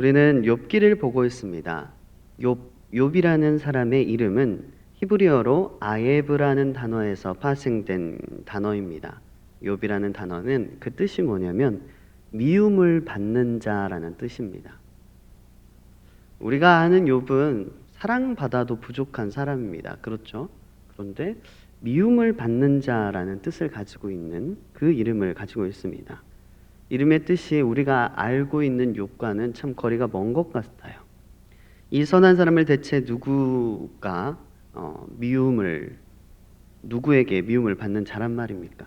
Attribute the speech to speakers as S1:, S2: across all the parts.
S1: 우리는 욥기를 보고 있습니다. 욥이라는 사람의 이름은 히브리어로 아예브라는 단어에서 파생된 단어입니다. 욥이라는 단어는 그 뜻이 뭐냐면 미움을 받는 자라는 뜻입니다. 우리가 아는 욥은 사랑받아도 부족한 사람입니다. 그렇죠? 그런데 미움을 받는 자라는 뜻을 가지고 있는 그 이름을 가지고 있습니다. 이름의 뜻이 우리가 알고 있는 욥과는 참 거리가 먼 것 같아요. 이 선한 사람을 대체 누구가 누구에게 미움을 받는 자란 말입니까?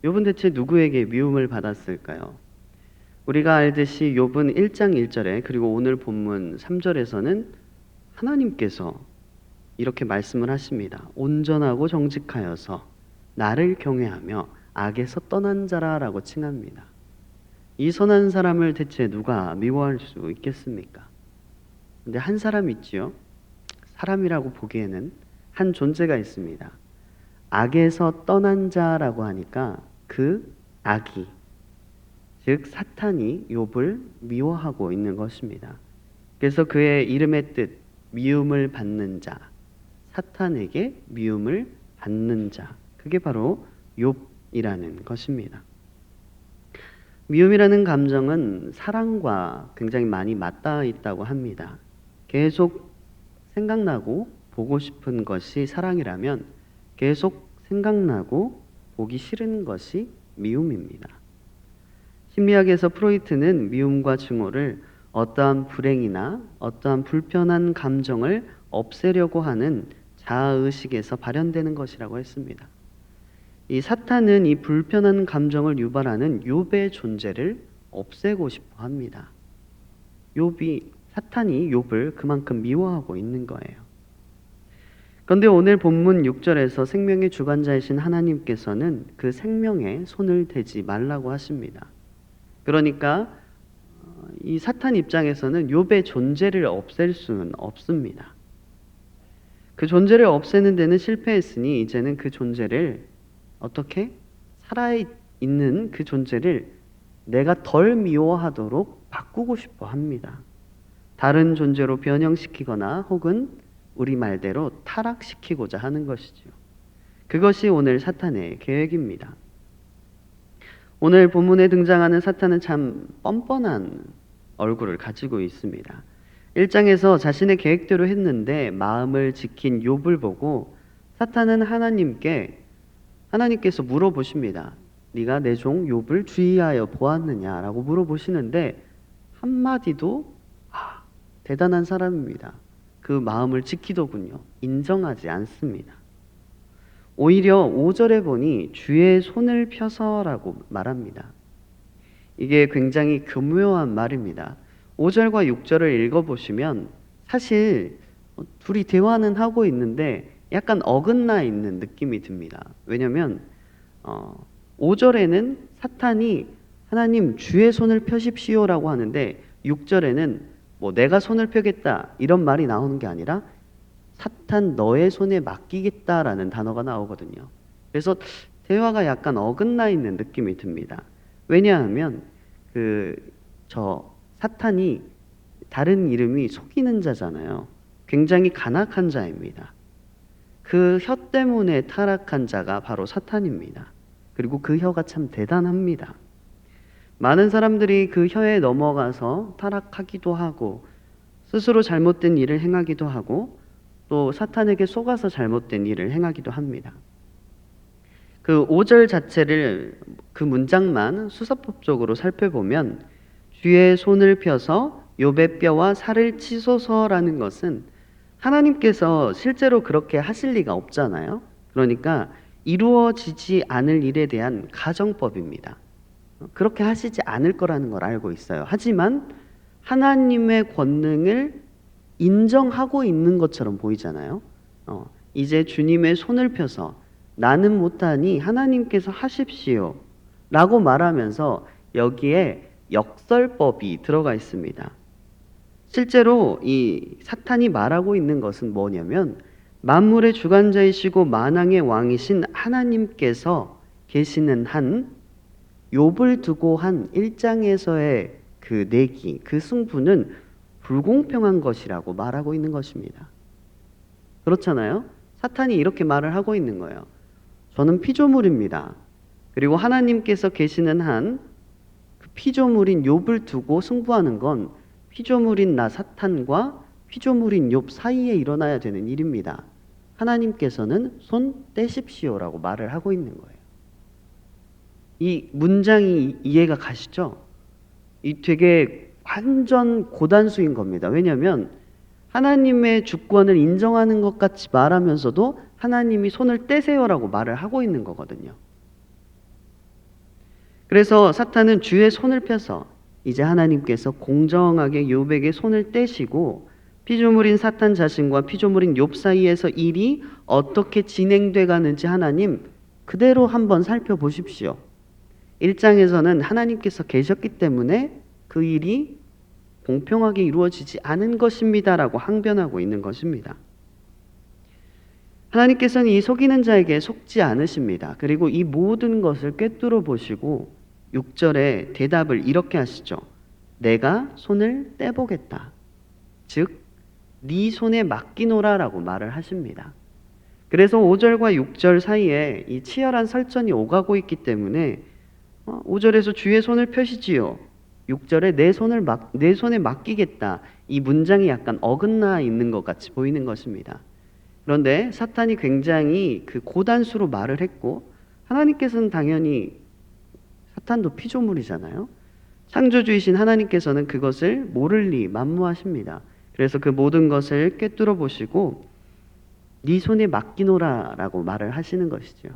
S1: 욥은 대체 누구에게 미움을 받았을까요? 우리가 알듯이 욥은 1장 1절에 그리고 오늘 본문 3절에서는 하나님께서 이렇게 말씀을 하십니다. 온전하고 정직하여서 나를 경외하며 악에서 떠난 자라라고 칭합니다. 이 선한 사람을 대체 누가 미워할 수 있겠습니까? 근데 한 사람 있지요. 사람이라고 보기에는 한 존재가 있습니다. 악에서 떠난 자라고 하니까 그 악이, 즉 사탄이 욥을 미워하고 있는 것입니다. 그래서 그의 이름의 뜻, 미움을 받는 자, 사탄에게 미움을 받는 자, 그게 바로 욥이라는 것입니다. 미움이라는 감정은 사랑과 굉장히 많이 맞닿아 있다고 합니다. 계속 생각나고 보고 싶은 것이 사랑이라면 계속 생각나고 보기 싫은 것이 미움입니다. 심리학에서 프로이트는 미움과 증오를 어떠한 불행이나 어떠한 불편한 감정을 없애려고 하는 자아의식에서 발현되는 것이라고 했습니다. 이 사탄은 이 불편한 감정을 유발하는 욥의 존재를 없애고 싶어 합니다. 사탄이 욥을 그만큼 미워하고 있는 거예요. 그런데 오늘 본문 6절에서 생명의 주관자이신 하나님께서는 그 생명에 손을 대지 말라고 하십니다. 그러니까 이 사탄 입장에서는 욥의 존재를 없앨 수는 없습니다. 그 존재를 없애는 데는 실패했으니 이제는 그 존재를 어떻게? 살아있는 그 존재를 내가 덜 미워하도록 바꾸고 싶어 합니다. 다른 존재로 변형시키거나 혹은 우리 말대로 타락시키고자 하는 것이죠. 그것이 오늘 사탄의 계획입니다. 오늘 본문에 등장하는 사탄은 참 뻔뻔한 얼굴을 가지고 있습니다. 1장에서 자신의 계획대로 했는데 마음을 지킨 욥을 보고 사탄은 하나님께서 물어보십니다. 네가 내 종 욥을 주의하여 보았느냐라고 물어보시는데 한마디도 대단한 사람입니다. 그 마음을 지키더군요. 인정하지 않습니다. 오히려 5절에 보니 주의 손을 펴서라고 말합니다. 이게 굉장히 교묘한 말입니다. 5절과 6절을 읽어보시면 사실 둘이 대화는 하고 있는데 약간 어긋나 있는 느낌이 듭니다. 왜냐하면 5절에는 사탄이 하나님 주의 손을 펴십시오라고 하는데 6절에는 내가 손을 펴겠다 이런 말이 나오는 게 아니라 사탄 너의 손에 맡기겠다라는 단어가 나오거든요. 그래서 대화가 약간 어긋나 있는 느낌이 듭니다. 왜냐하면 사탄이 다른 이름이 속이는 자잖아요. 굉장히 간악한 자입니다. 그 혀 때문에 타락한 자가 바로 사탄입니다. 그리고 그 혀가 참 대단합니다. 많은 사람들이 그 혀에 넘어가서 타락하기도 하고 스스로 잘못된 일을 행하기도 하고 또 사탄에게 속아서 잘못된 일을 행하기도 합니다. 그 5절 자체를 그 문장만 수사법적으로 살펴보면 주의 손을 펴서 욥의 뼈와 살을 치소서라는 것은 하나님께서 실제로 그렇게 하실 리가 없잖아요. 그러니까 이루어지지 않을 일에 대한 가정법입니다. 그렇게 하시지 않을 거라는 걸 알고 있어요. 하지만 하나님의 권능을 인정하고 있는 것처럼 보이잖아요. 이제 주님의 손을 펴서 나는 못하니 하나님께서 하십시오 라고 말하면서 여기에 역설법이 들어가 있습니다. 실제로 이 사탄이 말하고 있는 것은 뭐냐면 만물의 주관자이시고 만왕의 왕이신 하나님께서 계시는 한 욥을 두고 한 1장에서의 그 내기, 그 승부는 불공평한 것이라고 말하고 있는 것입니다. 그렇잖아요? 사탄이 이렇게 말을 하고 있는 거예요. 저는 피조물입니다. 그리고 하나님께서 계시는 한 그 피조물인 욥을 두고 승부하는 건 피조물인 나 사탄과 피조물인 욥 사이에 일어나야 되는 일입니다. 하나님께서는 손 떼십시오라고 말을 하고 있는 거예요. 이 문장이 이해가 가시죠? 이 되게 완전 고단수인 겁니다. 왜냐하면 하나님의 주권을 인정하는 것 같이 말하면서도 하나님이 손을 떼세요라고 말을 하고 있는 거거든요. 그래서 사탄은 주의 손을 펴서 이제 하나님께서 공정하게 욥에게 손을 떼시고 피조물인 사탄 자신과 피조물인 욥 사이에서 일이 어떻게 진행돼 가는지 하나님 그대로 한번 살펴보십시오. 1장에서는 하나님께서 계셨기 때문에 그 일이 공평하게 이루어지지 않은 것입니다라고 항변하고 있는 것입니다. 하나님께서는 이 속이는 자에게 속지 않으십니다. 그리고 이 모든 것을 꿰뚫어 보시고 6절에 대답을 이렇게 하시죠. 내가 손을 떼보겠다. 즉, 네 손에 맡기노라라고 말을 하십니다. 그래서 5절과 6절 사이에 이 치열한 설전이 오가고 있기 때문에 5절에서 주의 손을 펴시지요. 6절에 내 손에 맡기겠다. 이 문장이 약간 어긋나 있는 것 같이 보이는 것입니다. 그런데 사탄이 굉장히 그 고단수로 말을 했고 하나님께서는 당연히 사탄도 피조물이잖아요. 창조주이신 하나님께서는 그것을 모를 리 만무하십니다. 그래서 그 모든 것을 꿰뚫어 보시고 네 손에 맡기노라라고 말을 하시는 것이죠.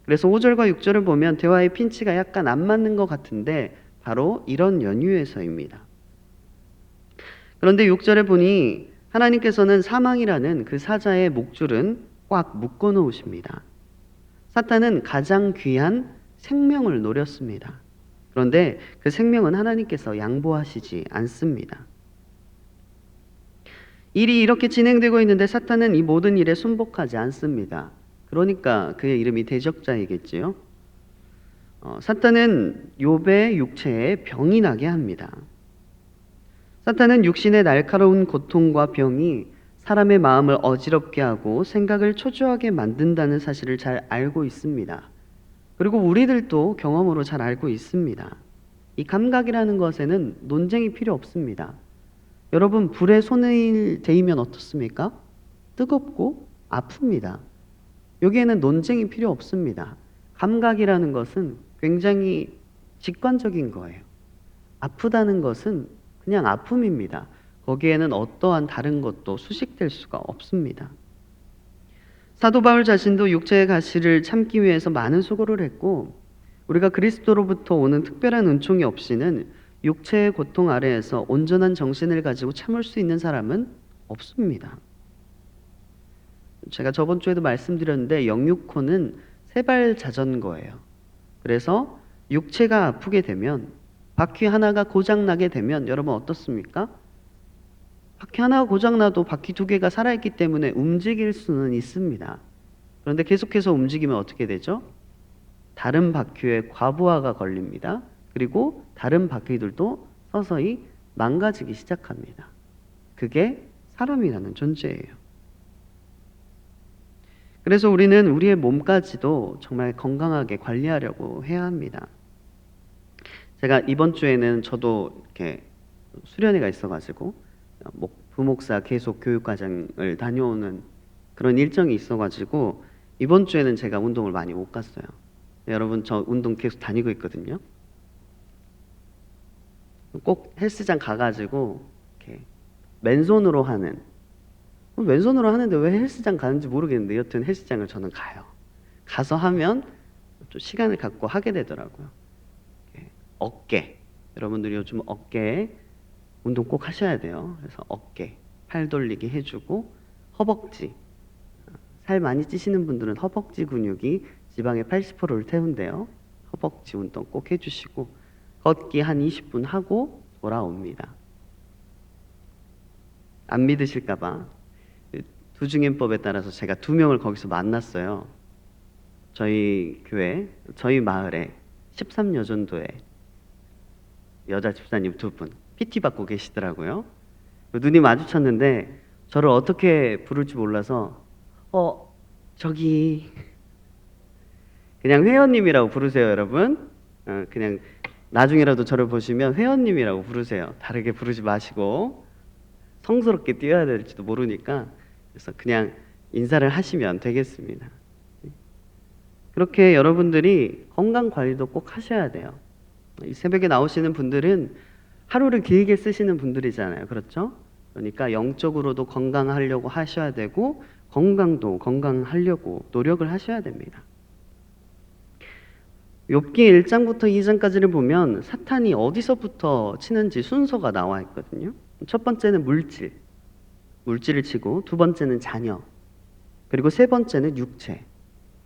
S1: 그래서 5절과 6절을 보면 대화의 핀치가 약간 안 맞는 것 같은데 바로 이런 연유에서입니다. 그런데 6절에 보니 하나님께서는 사망이라는 그 사자의 목줄은 꽉 묶어 놓으십니다. 사탄은 가장 귀한 생명을 노렸습니다. 그런데 그 생명은 하나님께서 양보하시지 않습니다. 일이 이렇게 진행되고 있는데 사탄은 이 모든 일에 순복하지 않습니다. 그러니까 그의 이름이 대적자이겠지요. 사탄은 욥의 육체에 병이 나게 합니다. 사탄은 육신의 날카로운 고통과 병이 사람의 마음을 어지럽게 하고 생각을 초조하게 만든다는 사실을 잘 알고 있습니다. 그리고 우리들도 경험으로 잘 알고 있습니다. 이 감각이라는 것에는 논쟁이 필요 없습니다. 여러분, 불에 손을 대이면 어떻습니까? 뜨겁고 아픕니다. 여기에는 논쟁이 필요 없습니다. 감각이라는 것은 굉장히 직관적인 거예요. 아프다는 것은 그냥 아픔입니다. 거기에는 어떠한 다른 것도 수식될 수가 없습니다. 사도 바울 자신도 육체의 가시를 참기 위해서 많은 수고를 했고 우리가 그리스도로부터 오는 특별한 은총이 없이는 육체의 고통 아래에서 온전한 정신을 가지고 참을 수 있는 사람은 없습니다. 제가 저번 주에도 말씀드렸는데 영육호는 세발 자전거예요. 그래서 육체가 아프게 되면 바퀴 하나가 고장나게 되면 여러분 어떻습니까? 바퀴 하나가 고장나도 바퀴 두 개가 살아있기 때문에 움직일 수는 있습니다. 그런데 계속해서 움직이면 어떻게 되죠? 다른 바퀴에 과부하가 걸립니다. 그리고 다른 바퀴들도 서서히 망가지기 시작합니다. 그게 사람이라는 존재예요. 그래서 우리는 우리의 몸까지도 정말 건강하게 관리하려고 해야 합니다. 제가 이번 주에는 저도 이렇게 수련회가 있어가지고 부목사 계속 교육과정을 다녀오는 그런 일정이 있어가지고 이번 주에는 제가 운동을 많이 못 갔어요. 여러분 저 운동 계속 다니고 있거든요. 꼭 헬스장 가가지고 이렇게 왼손으로 하는 왼손으로 하는데 왜 헬스장 가는지 모르겠는데 여튼 헬스장을 저는 가요. 가서 하면 좀 시간을 갖고 하게 되더라고요. 어깨 여러분들이 요즘 어깨 운동 꼭 하셔야 돼요. 그래서 어깨, 팔 돌리기 해주고 허벅지 살 많이 찌시는 분들은 허벅지 근육이 지방의 80%를 태운대요. 허벅지 운동 꼭 해주시고 걷기 한 20분 하고 돌아옵니다. 안 믿으실까봐 두중인법에 따라서 제가 2명을 거기서 만났어요. 저희 교회, 저희 마을에 13여전도에 여자 집사님 두 분 PT 받고 계시더라고요. 눈이 마주쳤는데 저를 어떻게 부를지 몰라서 저기 그냥 회원님이라고 부르세요, 여러분. 그냥 나중에라도 저를 보시면 회원님이라고 부르세요. 다르게 부르지 마시고 성스럽게 뛰어야 될지도 모르니까 그래서 그냥 인사를 하시면 되겠습니다. 그렇게 여러분들이 건강 관리도 꼭 하셔야 돼요. 이 새벽에 나오시는 분들은 하루를 길게 쓰시는 분들이잖아요. 그렇죠? 그러니까 영적으로도 건강하려고 하셔야 되고 건강도 건강하려고 노력을 하셔야 됩니다. 욥기 1장부터 2장까지를 보면 사탄이 어디서부터 치는지 순서가 나와 있거든요. 첫 번째는 물질을 치고, 두 번째는 자녀, 그리고 세 번째는 육체.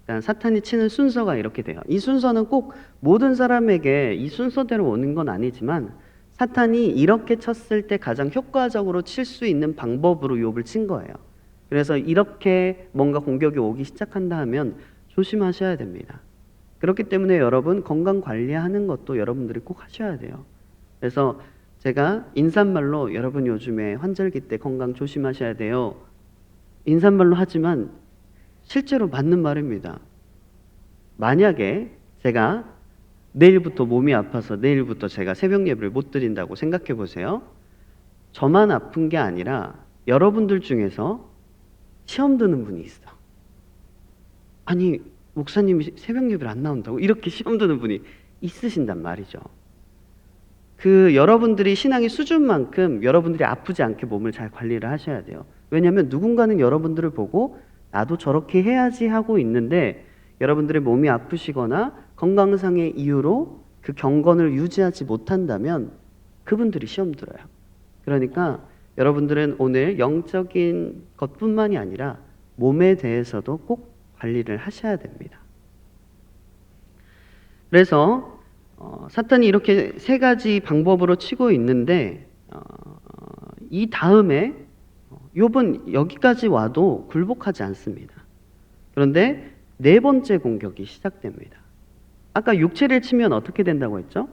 S1: 그러니까 사탄이 치는 순서가 이렇게 돼요. 이 순서는 꼭 모든 사람에게 이 순서대로 오는 건 아니지만 사탄이 이렇게 쳤을 때 가장 효과적으로 칠 수 있는 방법으로 욥을 친 거예요. 그래서 이렇게 뭔가 공격이 오기 시작한다 하면 조심하셔야 됩니다. 그렇기 때문에 여러분 건강 관리하는 것도 여러분들이 꼭 하셔야 돼요. 그래서 제가 인사말로 여러분 요즘에 환절기 때 건강 조심하셔야 돼요. 인사말로 하지만 실제로 맞는 말입니다. 만약에 제가 내일부터 몸이 아파서 내일부터 제가 새벽 예배를 못 드린다고 생각해 보세요. 저만 아픈 게 아니라 여러분들 중에서 시험 드는 분이 있어. 아니 목사님이 새벽 예배를 안 나온다고? 이렇게 시험 드는 분이 있으신단 말이죠. 그 여러분들이 신앙의 수준만큼 여러분들이 아프지 않게 몸을 잘 관리를 하셔야 돼요. 왜냐하면 누군가는 여러분들을 보고 나도 저렇게 해야지 하고 있는데 여러분들의 몸이 아프시거나 건강상의 이유로 그 경건을 유지하지 못한다면 그분들이 시험 들어요. 그러니까 여러분들은 오늘 영적인 것뿐만이 아니라 몸에 대해서도 꼭 관리를 하셔야 됩니다. 그래서 사탄이 이렇게 세 가지 방법으로 치고 있는데 이 다음에 욥은 여기까지 와도 굴복하지 않습니다. 그런데 네 번째 공격이 시작됩니다. 아까 육체를 치면 어떻게 된다고 했죠?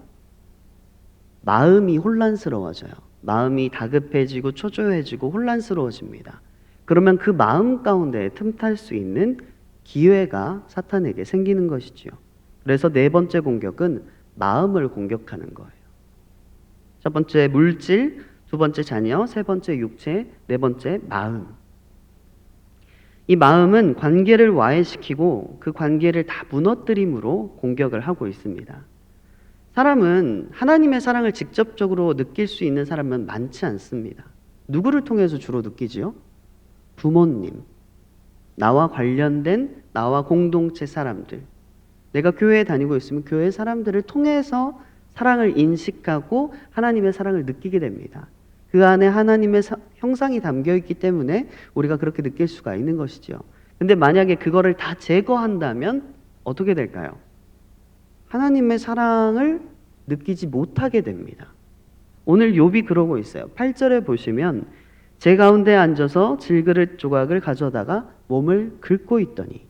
S1: 마음이 혼란스러워져요. 마음이 다급해지고 초조해지고 혼란스러워집니다. 그러면 그 마음 가운데 틈탈 수 있는 기회가 사탄에게 생기는 것이지요. 그래서 네 번째 공격은 마음을 공격하는 거예요. 첫 번째 물질, 두 번째 자녀, 세 번째 육체, 네 번째 마음. 이 마음은 관계를 와해시키고 그 관계를 다 무너뜨림으로 공격을 하고 있습니다. 사람은 하나님의 사랑을 직접적으로 느낄 수 있는 사람은 많지 않습니다. 누구를 통해서 주로 느끼지요? 부모님, 나와 관련된 나와 공동체 사람들. 내가 교회에 다니고 있으면 교회 사람들을 통해서 사랑을 인식하고 하나님의 사랑을 느끼게 됩니다. 그 안에 하나님의 형상이 담겨 있기 때문에 우리가 그렇게 느낄 수가 있는 것이죠. 근데 만약에 그거를 다 제거한다면 어떻게 될까요? 하나님의 사랑을 느끼지 못하게 됩니다. 오늘 욥이 그러고 있어요. 8절에 보시면 제 가운데 앉아서 질그릇 조각을 가져다가 몸을 긁고 있더니.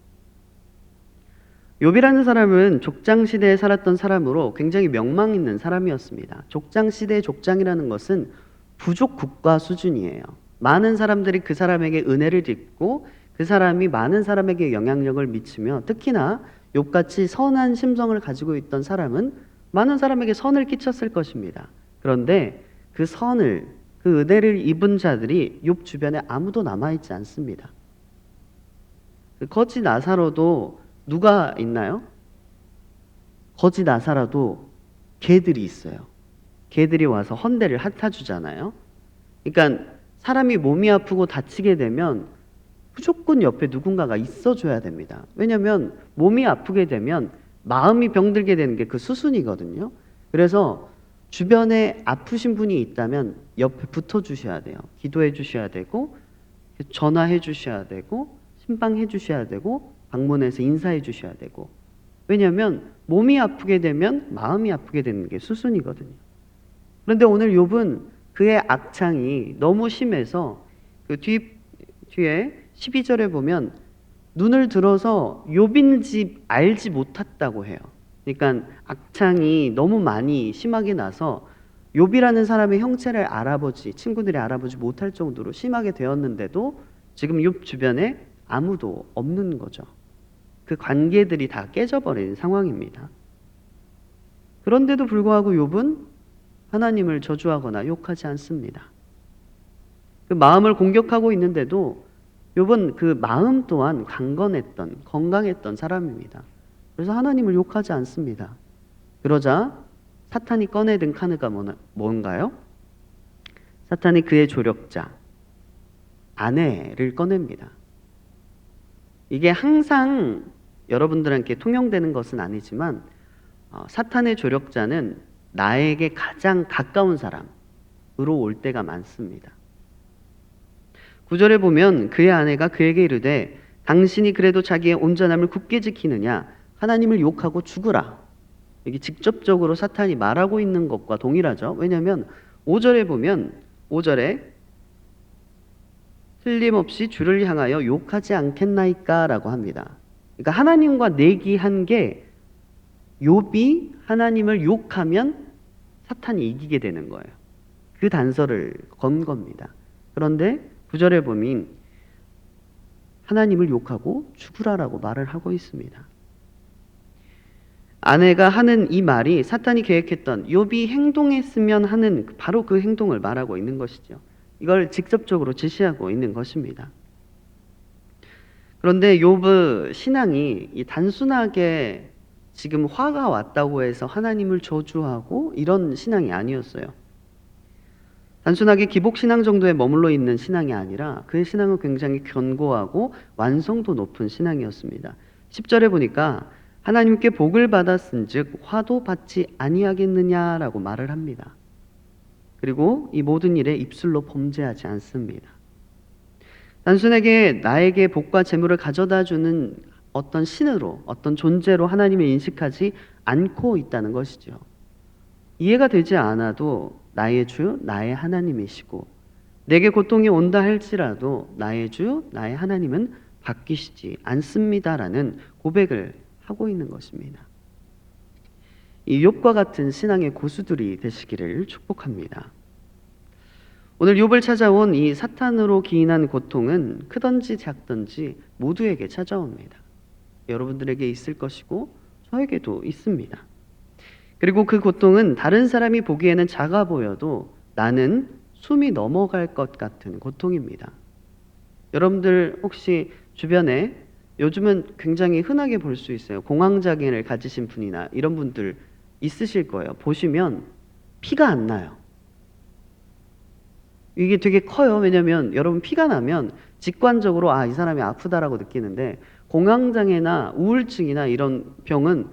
S1: 욥이라는 사람은 족장시대에 살았던 사람으로 굉장히 명망 있는 사람이었습니다. 족장시대의 족장이라는 것은 부족 국가 수준이에요. 많은 사람들이 그 사람에게 은혜를 입고 그 사람이 많은 사람에게 영향력을 미치며 특히나 욥같이 선한 심성을 가지고 있던 사람은 많은 사람에게 선을 끼쳤을 것입니다. 그런데 그 선을, 그 은혜를 입은 자들이 욥 주변에 아무도 남아있지 않습니다. 그 거지 나사로도 누가 있나요? 거지 나사로도 개들이 있어요. 개들이 와서 헌대를 핥아주잖아요. 그러니까 사람이 몸이 아프고 다치게 되면 무조건 옆에 누군가가 있어줘야 됩니다. 왜냐하면 몸이 아프게 되면 마음이 병들게 되는 게 그 수순이거든요. 그래서 주변에 아프신 분이 있다면 옆에 붙어주셔야 돼요. 기도해 주셔야 되고 전화해 주셔야 되고 신방해 주셔야 되고 방문해서 인사해 주셔야 되고. 왜냐하면 몸이 아프게 되면 마음이 아프게 되는 게 수순이거든요. 그런데 오늘 욥은 그의 악창이 너무 심해서 그 뒤에 12절에 보면 눈을 들어서 욥인지 알지 못했다고 해요. 그러니까 악창이 너무 많이 심하게 나서 욥이라는 사람의 형체를 친구들이 알아보지 못할 정도로 심하게 되었는데도 지금 욥 주변에 아무도 없는 거죠. 그 관계들이 다 깨져버린 상황입니다. 그런데도 불구하고 욥은 하나님을 저주하거나 욕하지 않습니다. 그 마음을 공격하고 있는데도 욥은 그 마음 또한 건강했던 사람입니다. 그래서 하나님을 욕하지 않습니다. 그러자 사탄이 꺼내든 카드가 뭔가요? 사탄이 그의 조력자, 아내를 꺼냅니다. 이게 항상 여러분들한테 통용되는 것은 아니지만 사탄의 조력자는 나에게 가장 가까운 사람으로 올 때가 많습니다. 9절에 보면 그의 아내가 그에게 이르되 당신이 그래도 자기의 온전함을 굳게 지키느냐 하나님을 욕하고 죽으라. 이게 직접적으로 사탄이 말하고 있는 것과 동일하죠. 왜냐하면 5절에 보면 5절에 틀림없이 주를 향하여 욕하지 않겠나이까 라고 합니다. 그러니까 하나님과 내기한 게 욥이 하나님을 욕하면 사탄이 이기게 되는 거예요. 그 단서를 건 겁니다. 그런데 9절에 보면 하나님을 욕하고 죽으라라고 말을 하고 있습니다. 아내가 하는 이 말이 사탄이 계획했던 욥이 행동했으면 하는 바로 그 행동을 말하고 있는 것이죠. 이걸 직접적으로 지시하고 있는 것입니다. 그런데 욥의 신앙이 단순하게 지금 화가 왔다고 해서 하나님을 저주하고 이런 신앙이 아니었어요. 단순하게 기복신앙 정도에 머물러 있는 신앙이 아니라 그의 신앙은 굉장히 견고하고 완성도 높은 신앙이었습니다. 10절에 보니까 하나님께 복을 받았은즉 화도 받지 아니하겠느냐라고 말을 합니다. 그리고 이 모든 일에 입술로 범죄하지 않습니다. 단순하게 나에게 복과 재물을 가져다 주는 어떤 신으로, 어떤 존재로 하나님을 인식하지 않고 있다는 것이죠. 이해가 되지 않아도 나의 주, 나의 하나님이시고 내게 고통이 온다 할지라도 나의 주, 나의 하나님은 바뀌시지 않습니다라는 고백을 하고 있는 것입니다. 이 욥과 같은 신앙의 고수들이 되시기를 축복합니다. 오늘 욥을 찾아온 이 사탄으로 기인한 고통은 크든지 작든지 모두에게 찾아옵니다. 여러분들에게 있을 것이고 저에게도 있습니다. 그리고 그 고통은 다른 사람이 보기에는 작아 보여도 나는 숨이 넘어갈 것 같은 고통입니다. 여러분들 혹시 주변에 요즘은 굉장히 흔하게 볼 수 있어요. 공황장애를 가지신 분이나 이런 분들 있으실 거예요. 보시면 피가 안 나요. 이게 되게 커요. 왜냐하면 여러분 피가 나면 직관적으로 이 사람이 아프다라고 느끼는데 공황장애나 우울증이나 이런 병은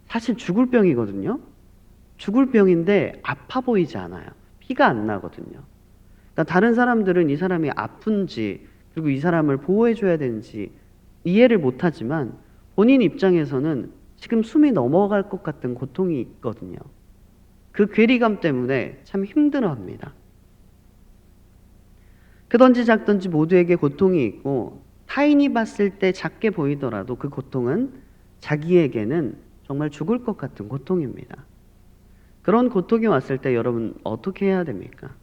S1: 사실 죽을 병이거든요. 죽을 병인데 아파 보이지 않아요. 피가 안 나거든요. 그러니까 다른 사람들은 이 사람이 아픈지 그리고 이 사람을 보호해줘야 되는지 이해를 못하지만 본인 입장에서는 지금 숨이 넘어갈 것 같은 고통이 있거든요. 그 괴리감 때문에 참 힘들어합니다. 크든지 작든지 모두에게 고통이 있고 타인이 봤을 때 작게 보이더라도 그 고통은 자기에게는 정말 죽을 것 같은 고통입니다. 그런 고통이 왔을 때 여러분 어떻게 해야 됩니까?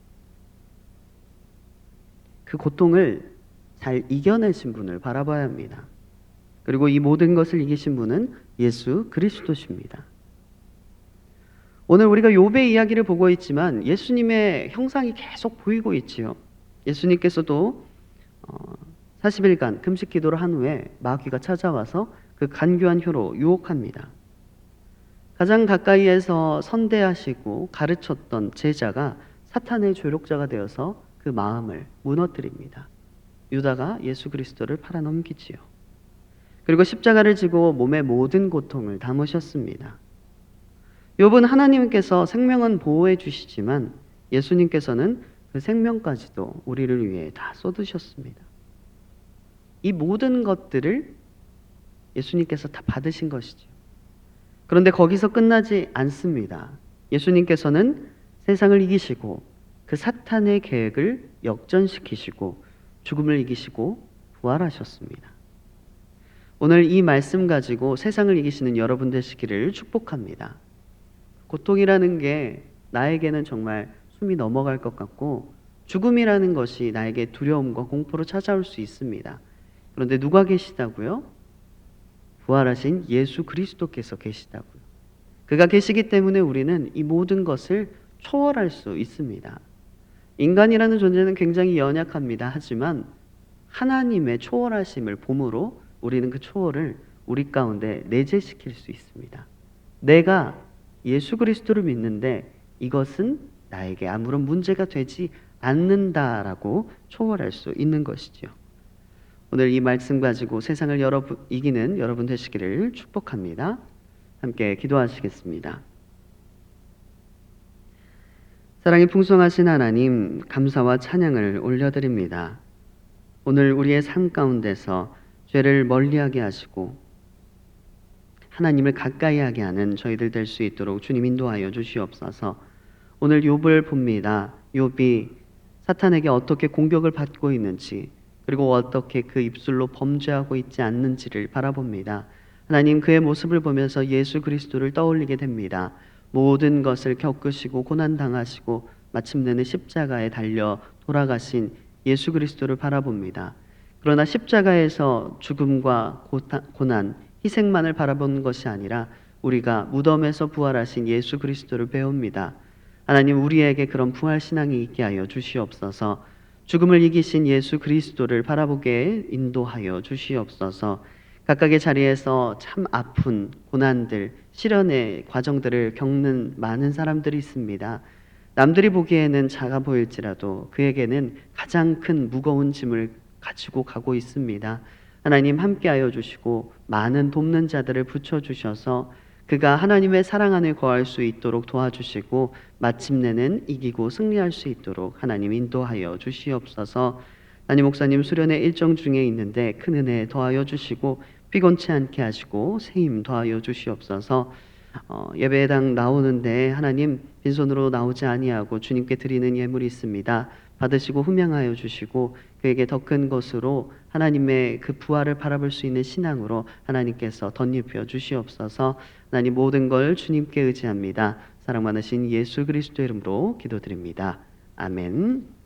S1: 그 고통을 잘 이겨내신 분을 바라봐야 합니다. 그리고 이 모든 것을 이기신 분은 예수 그리스도십니다. 오늘 우리가 욥의 이야기를 보고 있지만 예수님의 형상이 계속 보이고 있지요. 예수님께서도 40일간 금식 기도를 한 후에 마귀가 찾아와서 그 간교한 혀로 유혹합니다. 가장 가까이에서 선대하시고 가르쳤던 제자가 사탄의 조력자가 되어서 그 마음을 무너뜨립니다. 유다가 예수 그리스도를 팔아넘기지요. 그리고 십자가를 지고 몸의 모든 고통을 담으셨습니다. 욥은 하나님께서 생명은 보호해 주시지만 예수님께서는 그 생명까지도 우리를 위해 다 쏟으셨습니다. 이 모든 것들을 예수님께서 다 받으신 것이죠. 그런데 거기서 끝나지 않습니다. 예수님께서는 세상을 이기시고 그 사탄의 계획을 역전시키시고 죽음을 이기시고 부활하셨습니다. 오늘 이 말씀 가지고 세상을 이기시는 여러분 되시기를 축복합니다. 고통이라는 게 나에게는 정말 숨이 넘어갈 것 같고 죽음이라는 것이 나에게 두려움과 공포로 찾아올 수 있습니다. 그런데 누가 계시다고요? 부활하신 예수 그리스도께서 계시다고요. 그가 계시기 때문에 우리는 이 모든 것을 초월할 수 있습니다. 인간이라는 존재는 굉장히 연약합니다. 하지만 하나님의 초월하심을 봄으로 우리는 그 초월을 우리 가운데 내재시킬 수 있습니다. 내가 예수 그리스도를 믿는데 이것은 나에게 아무런 문제가 되지 않는다라고 초월할 수 있는 것이죠. 오늘 이 말씀 가지고 세상을 이기는 여러분 되시기를 축복합니다. 함께 기도하시겠습니다. 사랑이 풍성하신 하나님, 감사와 찬양을 올려드립니다. 오늘 우리의 삶 가운데서 죄를 멀리하게 하시고 하나님을 가까이 하게 하는 저희들 될 수 있도록 주님 인도하여 주시옵소서. 오늘 욥을 봅니다. 욥이 사탄에게 어떻게 공격을 받고 있는지, 그리고 어떻게 그 입술로 범죄하고 있지 않는지를 바라봅니다. 하나님, 그의 모습을 보면서 예수 그리스도를 떠올리게 됩니다. 모든 것을 겪으시고 고난당하시고 마침내는 십자가에 달려 돌아가신 예수 그리스도를 바라봅니다. 그러나 십자가에서 죽음과 고난, 희생만을 바라보는 것이 아니라 우리가 무덤에서 부활하신 예수 그리스도를 배웁니다. 하나님, 우리에게 그런 부활 신앙이 있게 하여 주시옵소서. 죽음을 이기신 예수 그리스도를 바라보게 인도하여 주시옵소서. 각각의 자리에서 참 아픈 고난들, 시련의 과정들을 겪는 많은 사람들이 있습니다. 남들이 보기에는 작아 보일지라도 그에게는 가장 큰 무거운 짐을 가지고 가고 있습니다. 하나님, 함께하여 주시고 많은 돕는 자들을 붙여주셔서 그가 하나님의 사랑 안에 거할 수 있도록 도와주시고 마침내는 이기고 승리할 수 있도록 하나님 인도하여 주시옵소서. 담임 목사님 수련의 일정 중에 있는데 큰 은혜 더하여 주시고 피곤치 않게 하시고 새 힘 더하여 주시옵소서. 예배당 나오는데 하나님 빈손으로 나오지 아니하고 주님께 드리는 예물이 있습니다. 받으시고 훈명하여 주시고 그에게 더 큰 것으로 하나님의 그 부활을 바라볼 수 있는 신앙으로 하나님께서 덧입혀 주시옵소서. 하나님, 모든 걸 주님께 의지합니다. 사랑 많으신 예수 그리스도의 이름으로 기도드립니다. 아멘.